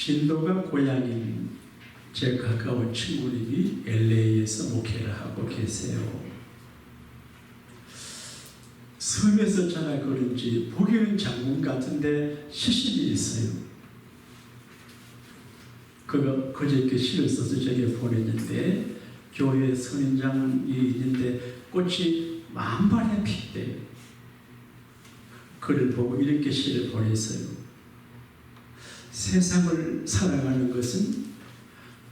진도가 고향인 제 가까운 친구님이 LA에서 목회를 하고 계세요. 섬에서 자라 그런지 보기는 장군 같은데 시심이 있어요. 그저께 시를 써서 저게 보냈는데 교회 선인장이 있는데 꽃이 만발에 피대요. 그를 보고 이렇게 시를 보냈어요. 세상을 살아가는 것은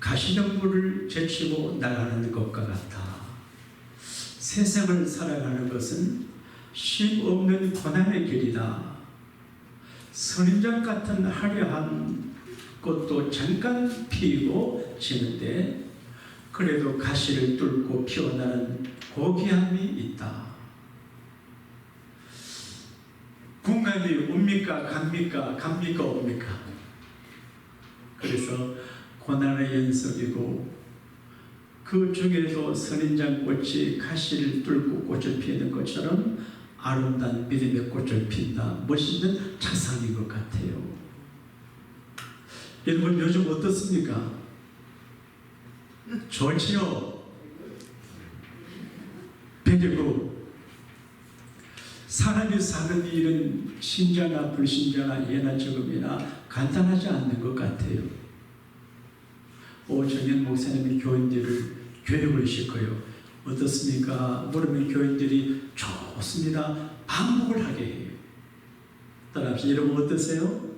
가시덤불을 제치고 나가는 것과 같아. 세상을 살아가는 것은 쉼 없는 고난의 길이다. 선인장 같은 화려한 꽃도 잠깐 피고 지는데 그래도 가시를 뚫고 피어나는 고귀함이 있다. 궁감이 옵니까? 갑니까? 갑니까? 옵니까? 그래서 고난의 연속이고 그 중에도 선인장 꽃이 가시를 뚫고 꽃을 피우는 것처럼 아름다운 믿음의 꽃을 핀다. 멋있는 차상인 것 같아요. 여러분 요즘 어떻습니까? 좋지요? 배경고 사람이 사는 일은 신자나 불신자나 예나 적음이나 간단하지 않는 것 같아요. 오정현 목사님이 교인들을 교육을 시켜요. 어떻습니까? 물으면 교인들이 좋습니다. 반복을 하게 해요. 따라합시다. 여러분 어떠세요?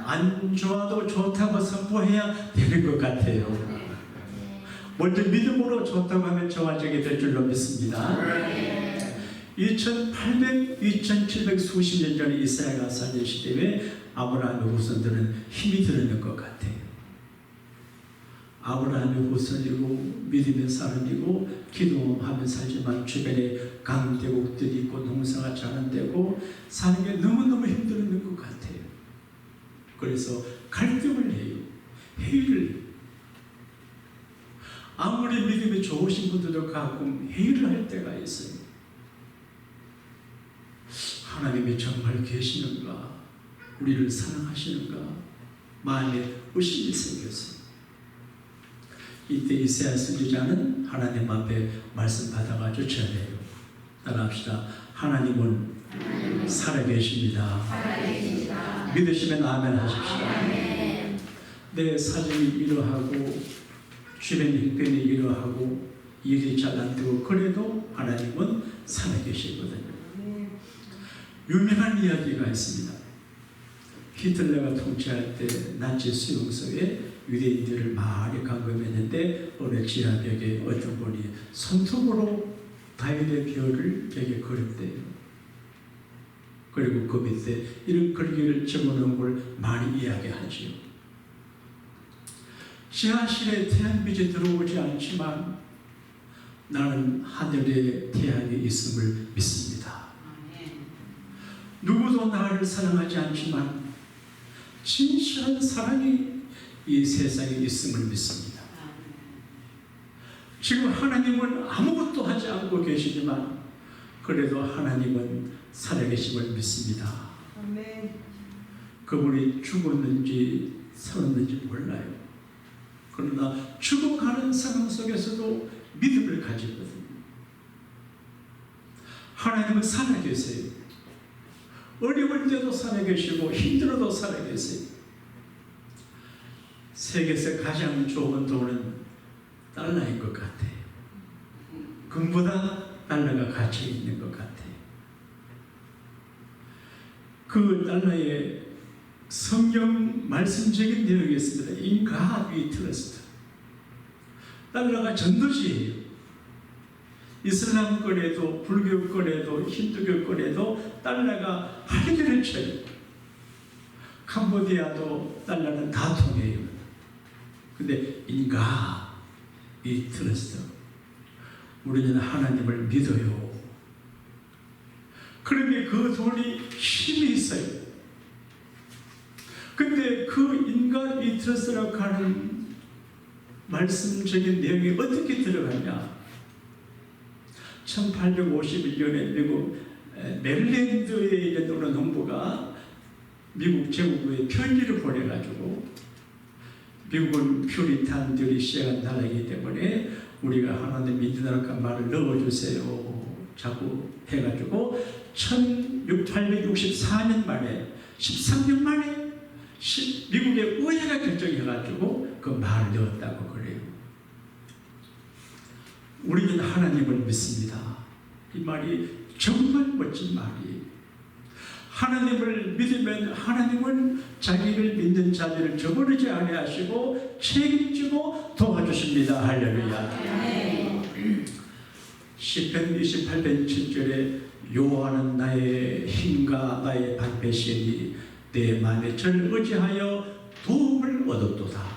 안 좋아도 좋다고 선포해야 되는 것 같아요. 먼저 믿음으로 좋다고 하면 좋아지게 될 줄로 믿습니다. 2700 수십 년 전에 이스라엘과 살던 시대에 아브라함의 후손들은 힘이 드러난 것 같아요. 아브라함의 후손이고 믿음의 사람이고 기도하며 살지만 주변에 강대국들이 있고 농사가 잘 안 되고 사는 게 너무너무 힘들었는 것 같아요. 그래서 갈등을 해요. 회의를. 아무리 믿음이 좋으신 분들도 가끔 회의를 할 때가 있어요. 하나님이 정말 계시는가? 우리를 사랑하시는가? 마음에 의심이 생겼어요. 이때 이사야 선지자는 하나님 앞에 말씀 받아가지고 전해요. 따라합시다. 하나님은 살아계십니다. 믿으시면 아멘 하십시다. 내 사정이 이러하고 주변 형편이 이러하고 일이 잘 안 되고 그래도 하나님은 살아계시거든요. 유명한 이야기가 있습니다. 히틀러가 통치할 때 나치 수용소에 유대인들을 많이 감금했는데 어느 지하벽에 어떤 분이 손톱으로 다윗의 별을 벽에 그렸대요. 그리고 그 밑에 이런 글귀를 적어놓은 걸 많이 이야기하지요. 지하실에 태양빛이 들어오지 않지만 나는 하늘에 태양이 있음을 믿습니다. 누구도 나를 사랑하지 않지만 진실한 사랑이 이 세상에 있음을 믿습니다. 지금 하나님은 아무것도 하지 않고 계시지만 그래도 하나님은 살아계심을 믿습니다. 그분이 죽었는지 살았는지 몰라요. 그러나 죽어가는 상황 속에서도 믿음을 가지거든요. 하나님은 살아계세요. 어려울 때도 살아계시고 힘들어도 살아계세요. 세계에서 가장 좋은 돈은 달러인 것 같아요. 금보다 달러가 가치 있는 것 같아요. 그 달러에 성경 말씀적인 내용이 있습니다. In God we trust. 달러가 전도지예요. 이슬람권에도 불교권에도 힌두교권에도 달러가 활기를 쳐요. 캄보디아도 달러는 다 통해요. 근데 In God we trust. 우리는 하나님을 믿어요. 그런데 그 돈이 힘이 있어요. 근데 그 인간 이트러스라고 하는 말씀적인 내용이 어떻게 들어가냐? 1851년에 미국 메릴랜드에 있는 어느 농부가 미국 제국부에 편지를 보내가지고 미국은 퓨리탄들이 시작한 나라이기 때문에 우리가 하나님 믿으라는 말을 넣어주세요. 자꾸 해가지고 1864년 만에 13년 만에 미국의 의회가 결정해가지고 그 말을 넣었다고 그래요. 우리는 하나님을 믿습니다. 이 말이 정말 멋진 말이에요. 하나님을 믿으면 하나님은 자기를 믿는 자들을 저버리지 아니하시고 책임지고 도와주십니다. 할렐루야. 시편 28편 7절에 여호와는 나의 힘과 나의 방패시니 내 마음에 저를 의지하여 도움을 얻었도다.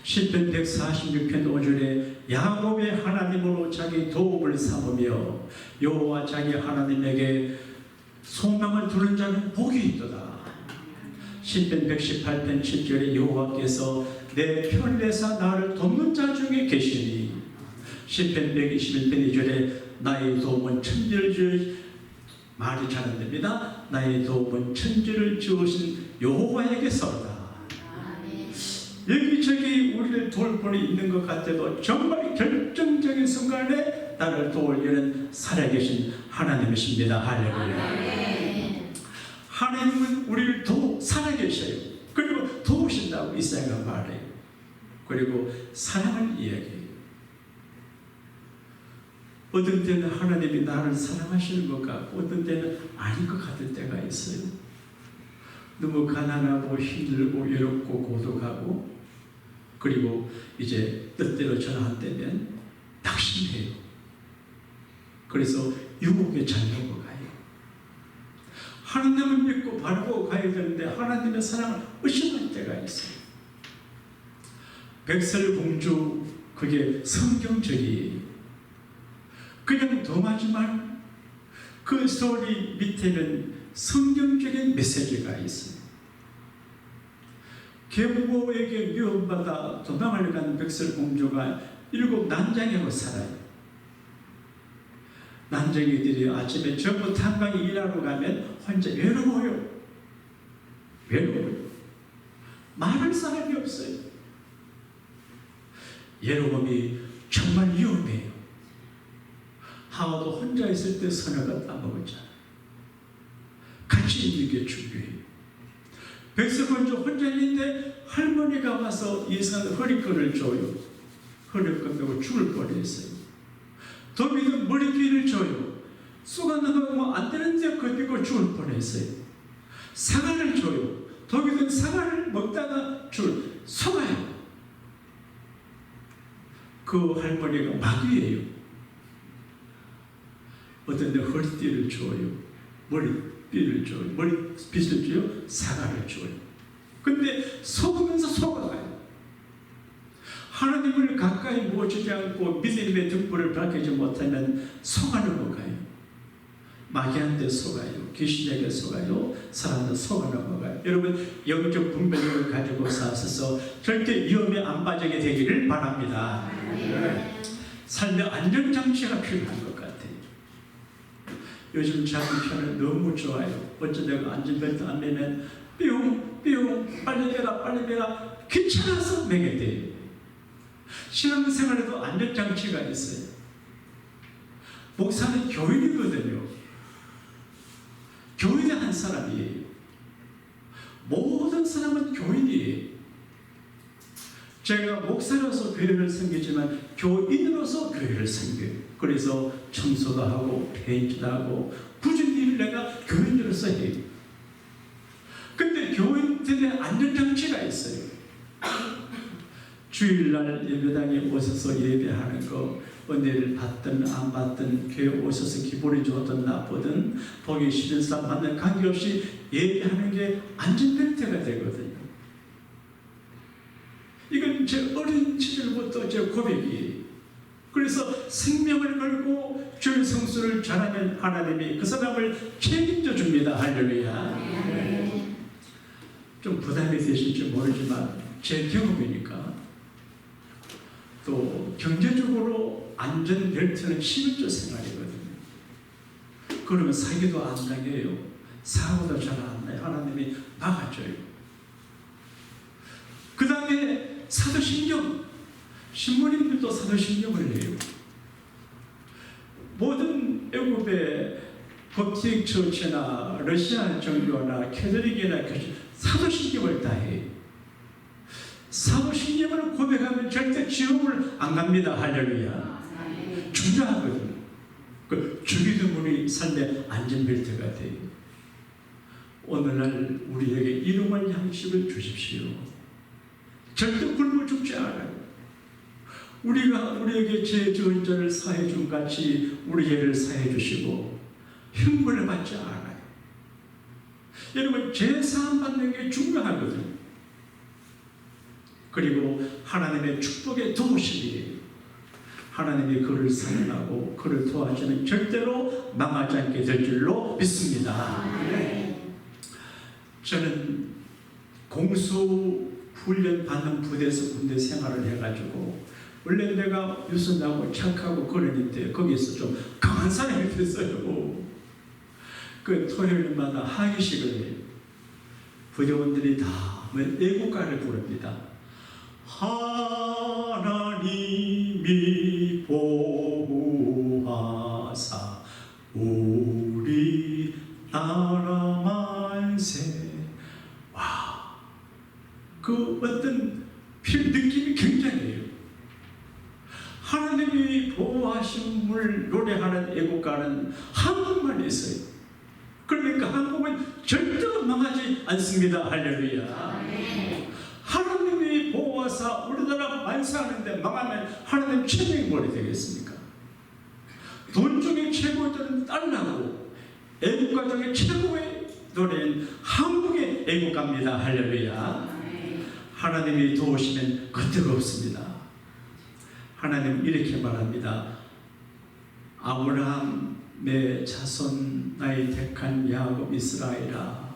시편 146편 5절에 야곱의 하나님으로 자기 도움을 삼으며 여호와 자기 하나님에게 소망을 두는 자는 복이 있도다. 시편 118편 7절에 여호와께서 내 편에서 나를 돕는 자 중에 계시니 시편 121편 2절에 나의 도움은 천지를 지으신 말이 잘 안됩니다. 나의 도움은 천지를 지으신 여호와에게서다. 여기저기 우리를 도울 분이 있는 것 같아도 정말 결정적인 순간에 나를 도우려는 살아계신 하나님이십니다. 할렐루야. 하나님은 우리를 살아계셔요. 그리고 도우신다고 이사야가 말해요. 그리고 사랑을 이야기해요. 어떤 때는 하나님이 나를 사랑하시는 것 같고 어떤 때는 아닌 것 같을 때가 있어요. 너무 가난하고 힘들고 외롭고 고독하고 그리고 이제 뜻대로 전 안 되면 낙심해요. 그래서 유혹에 잘 넘어가요. 하나님을 믿고 바르고 가야 되는데 하나님의 사랑을 의심할 때가 있어요. 백설공주 그게 성경적이에요. 그냥 동화지만 그 스토리 밑에는 성경적인 메시지가 있어요. 계부고에게 미움받아 도망을 간 백설공주가 7 난장이로 살아요. 난쟁이들이 아침에 전부 탄광에 일하러 가면 혼자 외로워요. 말할 사람이 없어요. 외로움이 정말 위험해요. 하와도 혼자 있을 때 선악을 따먹었잖아요. 같이 있는 게 중요해요. 백설공주 혼자 있는데 할머니가 와서 예수한테 허리끈을 줘요. 허리끈 빼고 죽을 뻔했어요. 도비는 머리띠를 줘요. 쏘가 나가면 안 되는데 거기고 죽을 뻔했어요. 사과를 줘요. 도비는 사과를 먹다가 속아요. 그 할머니가 마귀예요. 어떤 데 허리띠를 줘요. 머리띠를 줘요. 머리빗을 줘요. 사과를 줘요. 근데 속으면서 속아가요. 하나님을 가까이 모시지 않고 믿음의 등불을 밝히지 못하면 속아 넘어가요. 마귀한테 속아요. 귀신에게 속아요. 사람들 속아 넘어가요. 여러분 영적 분별력을 가지고 사셔서 절대 위험에 안 빠지게 되기를 바랍니다. 삶의 안전장치가 필요한 것 같아요. 요즘 자기 편은 너무 좋아요. 어쩌 내가 안전벨트 안 매면 삐용 빨리 매라 귀찮아서 매게 돼요. 신앙생활에도 안전장치가 있어요. 목사는 교인이거든요. 교인의 한 사람이에요. 모든 사람은 교인이에요. 제가 목사로서 교회를 섬기지만 교인으로서 교회를 섬겨요. 그래서 청소도 하고 페인트도 하고 굳은 일을 내가 교인으로서 해요. 근데 교인들의 안전장치가 있어요. 주일날 예배당에 오셔서 예배하는 거 은혜를 받든 안 받든 교회 오셔서 기분이 좋든 나쁘든 보기 싫은 사람 만나 관계없이 예배하는 게 안전벨트가 되거든요. 이건 제 어린 시절부터 제 고백이에요. 그래서 생명을 걸고 주의 성수를 전하면 하나님이 그 사람을 책임져 줍니다. 할렐루야. 좀 부담이 되실지 모르지만 제 경험이니까. 또 경제적으로 안전벨트는 11조 생활이거든요. 그러면 사기도 안 당해요. 사고도 잘 안 나요. 하나님이 막아줘요. 그 다음에 사도신경, 신부님들도 사도신경을 해요. 모든 애굽의 법틱 처치나 러시아 정교나 캐톨릭이나 사도신경을 다 해요. 사도신경을 고백하면 절대 지옥을 안 갑니다. 할렐루야. 중요하거든요. 그 주기도문이 삶의 안전벨트가 돼요. 오늘날 우리에게 일용할 양식을 주십시오. 절대 굶어 죽지 않아요. 우리에게 제 지은 자를 사해 준 같이 우리 죄를 사해 주시고 형벌을 받지 않아요. 여러분, 죄 사함 받는 게 중요하거든요. 그리고 하나님의 축복의 도우심이에요. 하나님이 그를 사랑하고 그를 도와주면 절대로 망하지 않게 될 줄로 믿습니다. 저는 공수 훈련 받는 부대에서 군대 생활을 해가지고 원래 내가 유순하고 착하고 그러는데 거기서 좀 강한 사람이 됐어요. 그 토요일마다 항의식을 해요. 부대원들이 다 애국가를 부릅니다. 하나님이 보호하사 우리 나라 만세. 와, 그 어떤 느낌이 굉장해요. 하나님이 보호하심을 노래하는 애국가는 한국만 있어요. 그러니까 한국은 절대 망하지 않습니다. 할렐루야. 하나님이 보호하사 우리나라 만세하는데 망하면 하나님 최고의 뭐이 되겠습니까? 돈 중에 최고의 달라고 애국가 중에 최고의 노래는 한국의 애국가입니다. 할렐루야. 하나님이 도우시면 그때가 없습니다. 하나님 이렇게 말합니다. 아브라함의 자손 나의 택한 야곱 이스라엘아,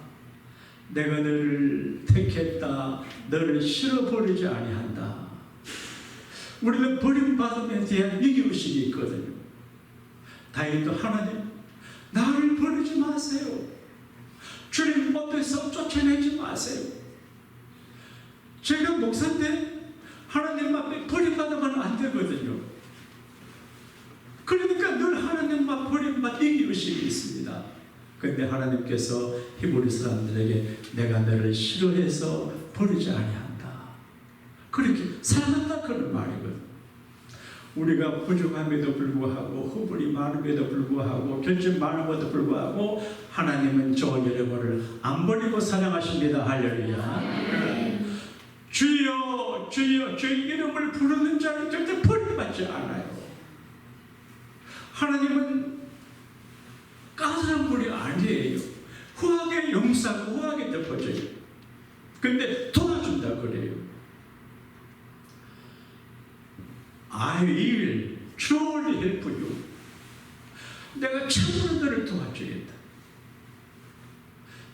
내가 너를 택했다. 너를 실어버리지 아니한다. 우리는 버림받음에 대한 위기의식이 있거든요. 다윗도 하나님 나를 버리지 마세요. 주님 앞에서 쫓아내지 마세요. 제가 목사인데 하나님 앞에 버림받으면 안 되거든요. 그러니까 늘 하나님 앞 버림받 위기의식이 있습니다. 그런데 하나님께서 히브리 사람들에게 내가 너를 싫어해서 버리지 아니한다. 그렇게 사랑한다 그런 말이거든. 우리가 부족함에도 불구하고 허물이 많음에도 불구하고 결점 많음에도 불구하고 하나님은 저 여러분을 안 버리고 사랑하십니다. 할렐루야. 주여 주여 주의 이름을 부르는 자는 절대 버림받지 않아요. 하나님은 까다로운 분이 아니에요. 후하게 용서하고 후하게 덮어줘요. 근데 도와준다 그래요. I will truly help you. 내가 참으로 너를 도와주겠다.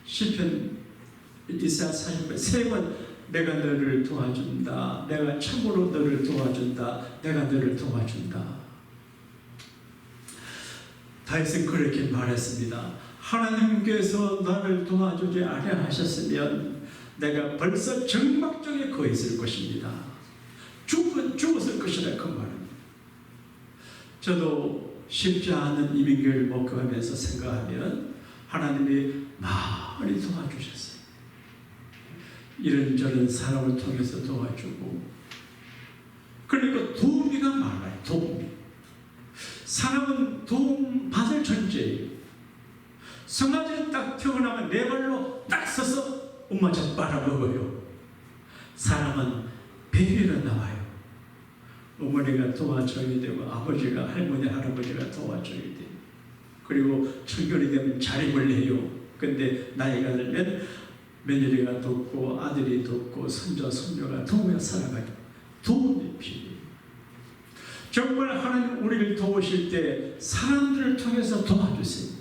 시편 이사야 40편 3번 내가 너를 도와준다. 내가 참으로 너를 도와준다. 내가 너를 도와준다. 다윗은 그렇게 말했습니다. 하나님께서 나를 도와주지 아니하셨으면 내가 벌써 정막중에 거했을 것입니다. 죽었을 것이라 그 말입니다. 저도 쉽지 않은 이민교회를 목격하면서 생각하면 하나님이 많이 도와주셨어요. 이런저런 사람을 통해서 도와주고, 그러니까 도우미가 많아요. 도우미. 사람은 도움 받을 존재예요. 성화제에 딱 태어나면 네 발로 딱 서서 엄마 젖 빨아먹어요. 사람은 배위로 나와요. 어머니가 도와줘야 되고 아버지가 할머니 할아버지가 도와줘야 돼요. 그리고 청결이 되면 자립을 해요. 근데 나이가 들면 며느리가 돕고 아들이 돕고 손자 손녀가 도우며 살아가요. 도움이 필요해요. 정말 하나님 우리를 도우실 때 사람들을 통해서 도와주세요.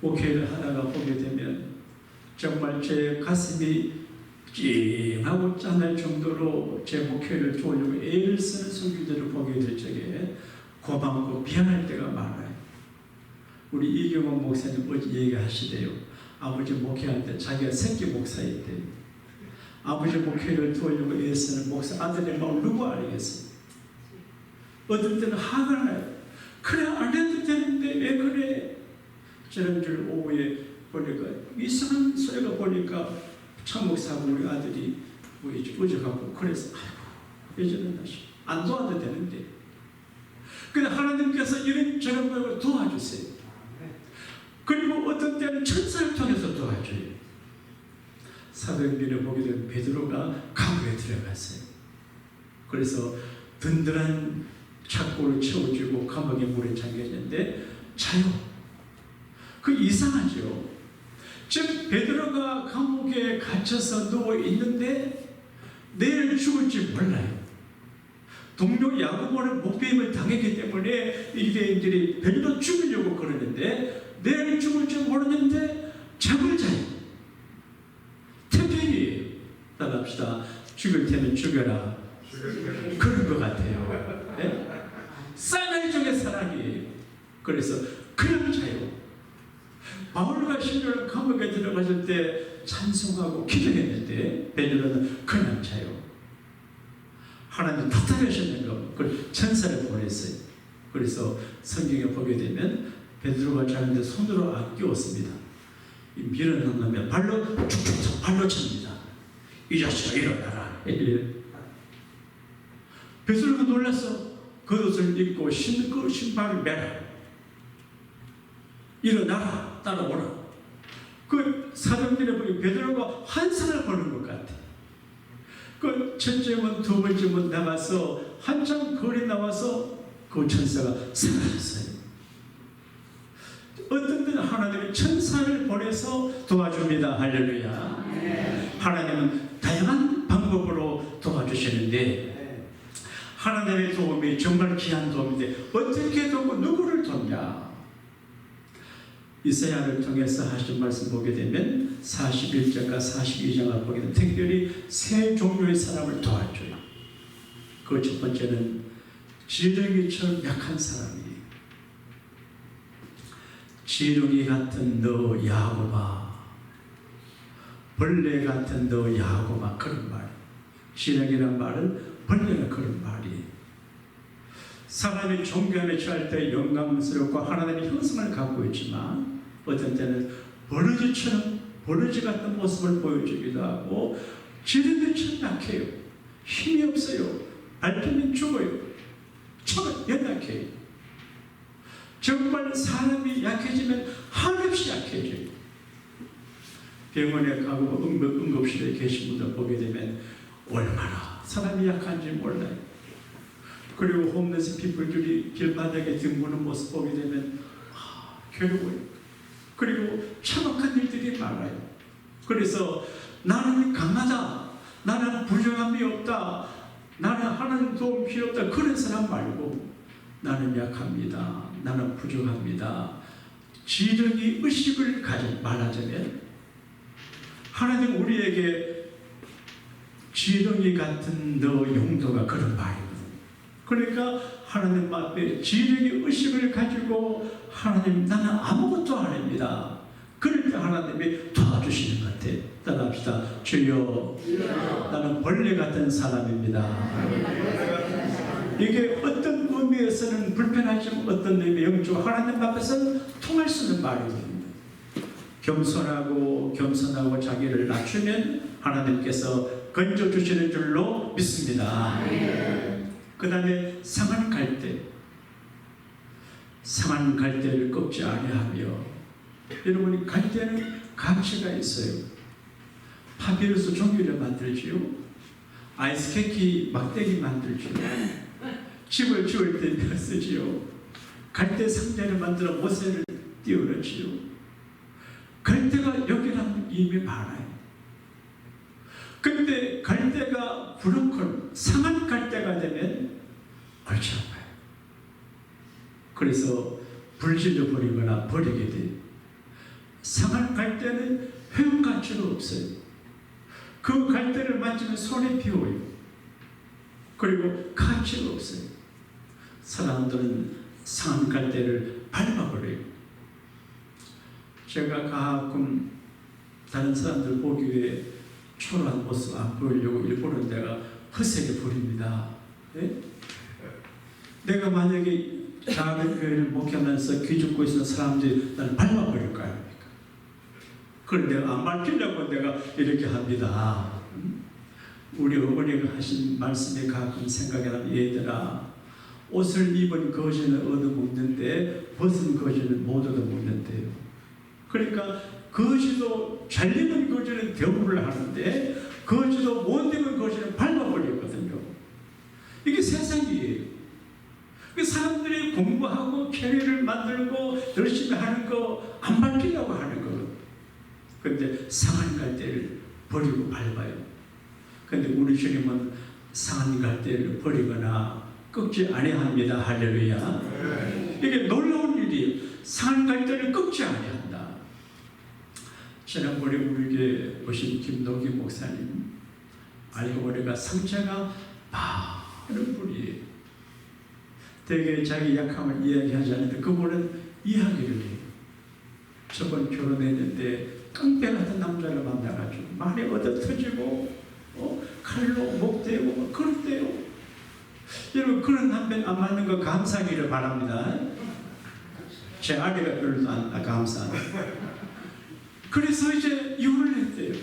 목회를 하다가 보게 되면 정말 제 가슴이 찡하고 짠할 정도로 제 목회를 도우려고 애를 쓰는 성도들을 보게 될 적에 고맙고 미안할 때가 많아요. 우리 이경원 목사님 어제 얘기하시대요. 아버지 목회할 때 자기가 새끼 목사였대요. 아버지 목회를 도우려고 애쓰는 목사 아들의 마음 누구 알겠어요? 어떤 때는 화가 나요. 그래 안 해도 되는데 왜 그래? 지난주 오후에 보니까 이상한 소리가 보니까 참 목사하고 우리 아들이 어져갖고 그래서 아이고 예전에 다시 안 도와도 되는데 근데 하나님께서 이런 저런 걸 도와주세요. 그리고 어떤 때는 천사를 통해서 도와줘요. 사도행전에 보게 되면 베드로가 감옥에 들어갔어요. 그래서 든든한 착고를 채워주고 감옥에 물에 잠겨있는데 자요. 그 이상하죠. 즉 베드로가 감옥에 갇혀서 누워 있는데 내일 죽을지 몰라요. 동료 야고보는 목배임을 당했기 때문에 유대인들이 베드로 죽이려고 그러는데 내일 죽을지 모르는데 잠을 자요. 태평이에요. 따라합시다. 죽을 테면 죽여라. 그런 것 같아요. 네? 사나이 중에 사랑이에요. 그래서 그냥 자요. 바울과 실로가 감옥에 들어갔을 때 찬송하고 기도했는데 베드로는 그냥 자요. 하나님 답답하셨는 거, 그걸 천사를 보냈어요. 그래서 성경에 보게 되면 베드로가 자는데 손으로 아껴왔습니다. 밀어넣는 놈에 발로 축축 발로 칩니다. 이 자식아 일어나라. 베드로가 놀라서 겉옷을 입고 신발을 매라. 일어나라. 따라오라. 그 사도행전에 보면 베드로가 환상을 보는 것 같아. 그 첫째 문, 두 번째 문 나가서 한참 거리 나와서 그 천사가 사라졌어요. 어떤 때는 하나님은 천사를 보내서 도와줍니다. 할렐루야. 하나님은 다양한 방법으로 도와주시는데 하나님의 도움이 정말 귀한 도움인데 어떻게 도우고 누구를 돕냐? 이사야를 통해서 하신 말씀 보게 되면 41장과 42장을 보게 되면 특별히 세 종류의 사람을 도와줘요. 그 첫 번째는 지렁이처럼 약한 사람이에요. 지렁이 같은 너 야곱아, 벌레 같은 너 야곱아, 그런 말. 지렁이란 말은 벌레가 그런 말이에요. 사람이 존귀함에 처할 때 영광스럽고 하나님의 형상을 갖고 있지만 어떤 때는 버러지처럼 버러지 같은 모습을 보여주기도 하고 지렁이처럼 약해요. 힘이 없어요. 밟히면 죽어요. 처음 연약해요. 정말 사람이 약해지면 한없이 약해져요. 병원에 가고 응급실에 계신 분들 보게 되면 얼마나 사람이 약한지 몰라요. 그리고 홈레스 피플들이 길바닥에 등구는 모습 보게 되면 괴로워요. 그리고 참혹한 일들이 많아요. 그래서 나는 강하다, 나는 부정함이 없다, 나는 하나님 도움 필요 없다 그런 사람 말고 나는 약합니다, 나는 부족합니다. 지렁이 의식을 말하자면 하나님 우리에게 지렁이 같은 너 용도가 그런 말이거든요. 그러니까 하나님 앞에 지렁이 의식을 가지고 하나님 나는 아무것도 아닙니다. 그럴 때 하나님이 도와주시는 것 같아요. 따라합시다. 주여, 나는 벌레 같은 사람입니다. 이게 어떤 의미에서는 불편하지만 어떤 의미 영적 하나님 앞에서는 통할 수 있는 말이거든요. 겸손하고 자기를 낮추면 하나님께서 건져주시는 줄로 믿습니다. 그 다음에 상한 갈대를 꺾지 아니하며, 여러분이 갈대는 가치가 있어요. 파피루스 종이를 만들지요. 아이스케키 막대기 만들지요. 집을 지을 때 쓰지요. 갈대 상자를 만들어 모세를 띄워놓지요. 갈대가 여기랑 이미 많아요. 근데 갈대가 브로콜, 상한 갈대가 되면 옳지 않아요. 그래서 불질러 버리거나 버리게 돼요. 상한 갈대는 회용 가치가 없어요. 그 갈대를 만지면 손에 비워요. 그리고 가치가 없어요. 사람들은 상한 갈대를 밟아버려요. 제가 가끔 다른 사람들 보기 위해 초라한 모습 안 보이려고 일부러 내가 허세게 부립니다. 예? 내가 만약에 작은 교회를 목회하면서 기죽고 있는 사람들이 나를 밟아버릴 거 아닙니까? 그걸 내가 안 밟히려고 내가 이렇게 합니다. 우리 어머니가 하신 말씀이 가끔 생각이 나면, 얘들아, 옷을 입은 거지는 얻어먹는데 벗은 거지는 못 얻어먹는데요. 그러니까 거지도 잘 입은 거지는 대우를 하는데 거지도 못 입은 거지는 밟아버리거든요. 이게 세상이에요. 그 사람들이 공부하고 캐리어를 만들고 열심히 하는 거 안 밟히려고 하는 거거든요. 그런데 상한 갈대를 버리고 밟아요. 그런데 우리 주님은 상한 갈대를 버리거나 꺾지 아니합니다. 할렐루야. 이게 놀라운 일이에요. 상한 갈대를 꺾지 아니한다. 지난번에 우리 교회 오신 김동기 목사님, 알고 보니까 상처가 많은 분이에요. 되게 자기 약함을 이야기하지 않는데 그분은 이야기를 해요. 저번 결혼했는데 깡패 같은 남자를 만나가지고 말이 얻어 터지고 칼로 목 대고 그렇대요. 여러분, 그런 남편 안 맞는 거 감사하기를 바랍니다. 제 아내가 별로 안 감사하네. 그래서 이제 이혼을 했대요.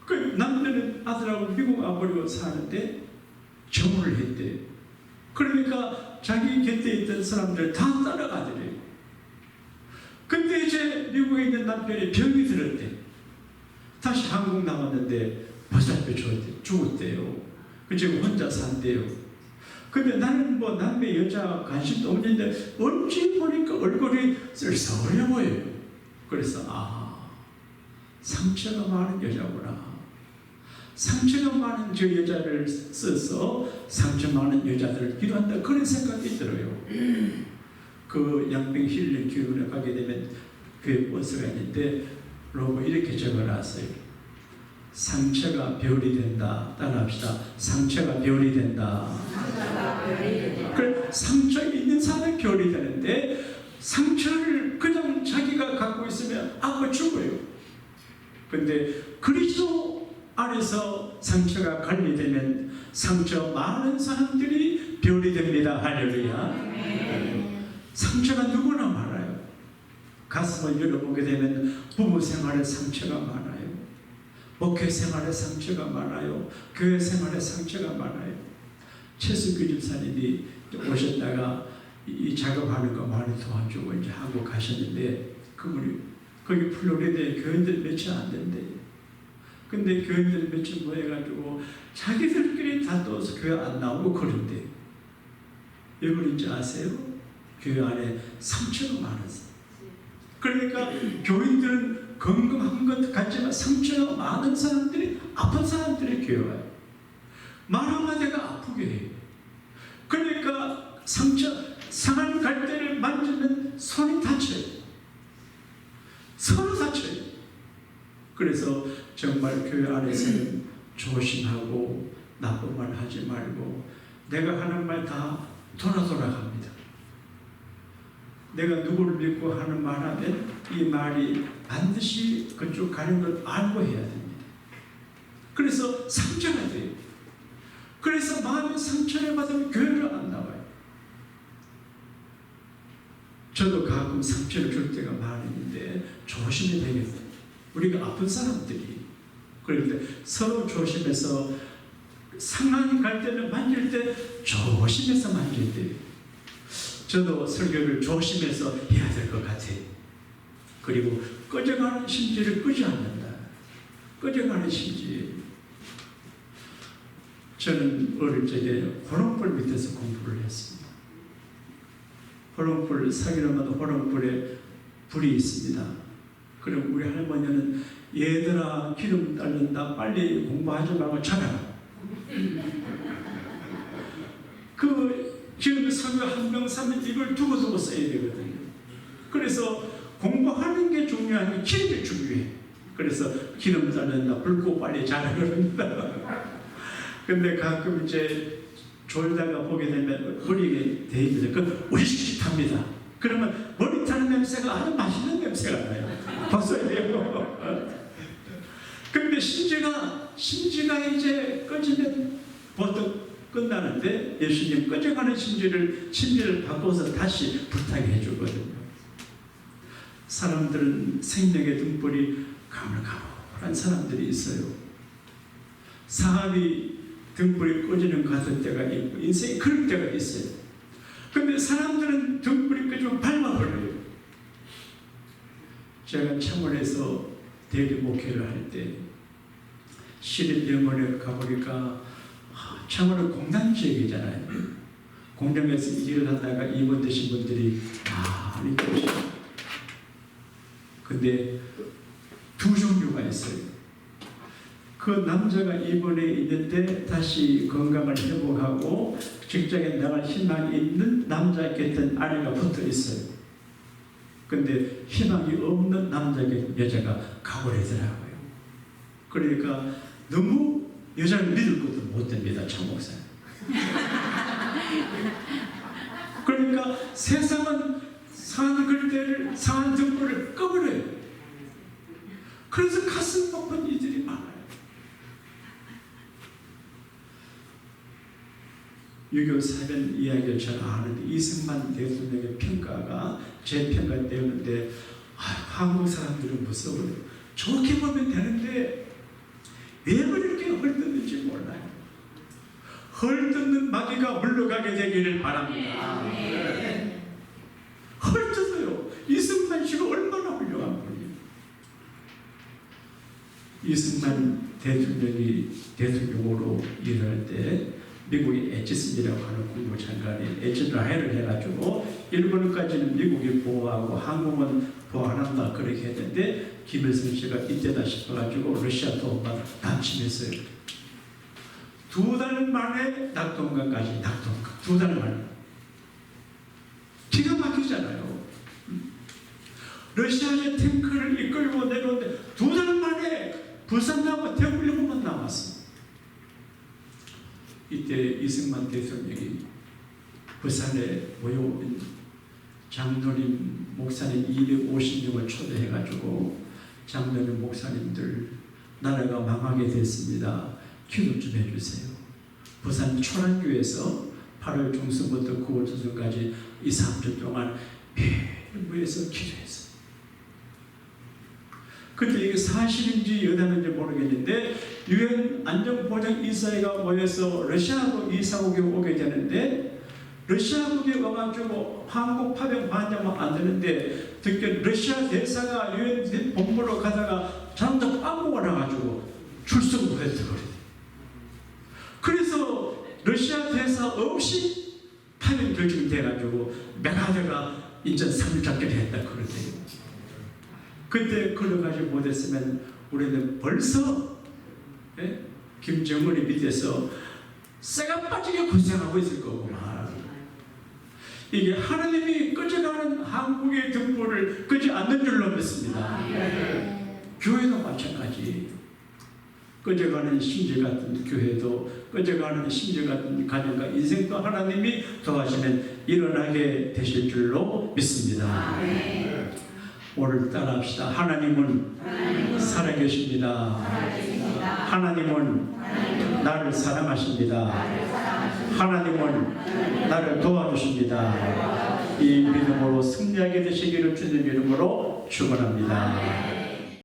그 남편은 아들하고 미국 와버리고 사는데 정혼을 했대요. 그러니까 자기 곁에 있던 사람들 다 따라가더래요. 근데 이제 미국에 있는 남편이 병이 들었대. 다시 한국 나왔는데 보살펴 죽었대요. 지금 혼자 산대요. 근데 나는 뭐 남매 여자 관심도 없는데 언제 보니까 얼굴이 쓸쓸해 보여요. 그래서 상처가 많은 여자구나. 상처가 많은 저 여자를 써서 상처 많은 여자들을 기도한다, 그런 생각이 들어요. 그 양평 힐링 교육을 가게 되면 교회 버스가 있는데 로고 이렇게 적어놨어요. 상처가 별이 된다. 따라합시다. 상처가 별이 된다. 그래, 상처 있는 사람은 별이 되는데 상처를 그냥 자기가 갖고 있으면 아파 죽어요. 근데 그리스도 안에서 상처가 관리되면 상처 많은 사람들이 별이 됩니다. 할렐루야. 상처가 누구나 많아요. 가슴을 열어보게 되면 부부 생활에 상처가 많아요. 목회 생활에 상처가 많아요. 교회 생활에 상처가 많아요. 최수규 집사님이 오셨다가 이 작업하는 거 많이 도와주고 이제 한국 가셨는데, 그분이 거기 플로리다에 교인들 며칠 안 된대요. 근데 교인들 며칠 모여가지고 자기들끼리 다퉈서 교회 안 나오고 그런데, 왜 그런지 아세요? 교회 안에 상처가 많았어요. 그러니까 교인들은 건강한 것 같지만 상처가 많은 사람들이, 아픈 사람들이 교회 와요. 말 한마디가 아프게 해요. 그러니까 상한 갈대를 만지면 손이 다쳐요. 서로 다쳐요. 그래서 정말 교회 안에서는 조심하고 나쁜 말 하지 말고 내가 하는 말 다 돌아갑니다. 내가 누구를 믿고 하는 말 하면 이 말이 반드시 그쪽 가는 걸 알고 해야 됩니다. 그래서 상처가 돼요. 그래서 마음의 상처를 받으면 교회를 안 나와요. 저도 가끔 상처를 줄 때가 많은데 조심해야 되겠어요. 우리가 아픈 사람들이. 그런데 서로 조심해서 상황이 갈 때는 만질 때 조심해서 만질 때, 저도 설교를 조심해서 해야 될 것 같아요. 그리고 꺼져가는 심지를 끄지 않는다. 꺼져가는 심지. 저는 어릴 적에 호롱불 밑에서 공부를 했습니다. 호롱불, 사기로마도 호롱불에 불이 있습니다. 그럼 우리 할머니는 얘들아 기름 딸린다, 빨리 공부하지 말고 자라. 지금 설교 한 명 사면 이걸 두고두고 써야 되거든요. 그래서 공부하는 게 중요한 게 기름이 중요해. 그래서 기름 딸린다, 붉고 빨리 자라 그럽니다. 근데 가끔 이제 졸다가 보게 되면 머리에 대입니다. 그 의식합니다. 그러면 머리 타는 나는 냄새가 아주 맛있는 냄새가 나요. 벗어야 돼요. 그런데 심지가 이제 꺼지면 보통 끝나는데 예수님 꺼져가는 심지를 바꿔서 다시 불타게 해주거든요. 사람들은 생명의 등불이 가물가물한 사람들이 있어요. 사람이 등불이 꺼지는 것 같은 때가 있고 인생이 그럴 때가 있어요. 그런데 사람들은 등불이 꺼지면 밟아버려요. 제가 창원에서 대리 목회를 할 때 시립병원에 가보니까 창원은 공단 지역이잖아요. 공장에서 일을 하다가 입원되신 분들이 많이 계셔요. 근데 두 종류가 있어요. 그 남자가 입원해 있는데 다시 건강을 회복하고 직장에 나갈 희망이 있는 남자 곁에 아내가 붙어 있어요. 근데 희망이 없는 남자 곁에 여자가 가버리더라고요. 그러니까 너무 여자를 믿을 것도 못 됩니다. 참 목사님. 그러니까 세상은 상한 글대를 상한 등불을 꺼버려요. 그래서 가슴 높은 이들이 많아요. 6.25 사변 이야기를 잘 아는데 이승만 대통령의 평가가 제 평가되었는데 한국 사람들은 무서워요. 좋게 보면 되는데 왜 그렇게 헐뜯는지 몰라요. 헐뜯는 마귀가 물러가게 되기를 바랍니다. 헐뜯어요. 이승만 씨가 얼마나 훌륭한 분이에요. 이승만 대통령이 대통령으로 일할 때 미국의 에치슨이라고 하는 국무장관이 에치라헬을 해가지고 일본까지는 미국이 보호하고 한국은 보호 안 한다 그렇게 했는데 김일성 씨가 이때다 싶어가지고 러시아 도움만 남침했어요. 2달 만에 낙동강까지 2달 만에 기가 막히잖아요. 러시아의 탱크를 이끌고 내려오는데 2달 만에 부산하고 대구령만 남았어. 이때 이승만 대통령이 부산에 모여온 장로님, 목사님 250명을 초대해가지고 장로님, 목사님들 나라가 망하게 됐습니다. 기도 좀 해주세요. 부산 초란교에서 8월 중순부터 9월 중순까지 2, 3주 동안 매일 모여서 기도했어요. 근데 이게 사실인지 여담인지 모르겠는데 유엔 안전보장 이사회가 모여서 러시아로 이사국에 오게 되는데 러시아국에 와가지고 한국 파병 반장만 안 되는데 특히 러시아 대사가 유엔 본부로 가다가 자동차 빵꾸가 나가지고 출석 못했어요. 그래서 러시아 대사 없이 파병 결정돼가지고 메가드가 인천 3일작전을 했다 그러대요. 그때 걸어가지 못했으면 우리는 벌써 김정은이 밑에서 쇠가 빠지게 고생하고 있을 거고 이게 하나님이 꺼져가는 한국의 등불을 끄지 않는 줄로 믿습니다. 교회도 마찬가지. 꺼져가는 심지 같은 교회도 꺼져가는 심지 같은 가정과 인생도 하나님이 도와주시면 일어나게 되실 줄로 믿습니다. 오늘 따라합시다. 하나님은 살아계십니다. 하나님은 나를 사랑하십니다. 하나님은 나를 도와주십니다. 이 믿음으로 승리하게 되시기를 주님 이름으로 축원합니다.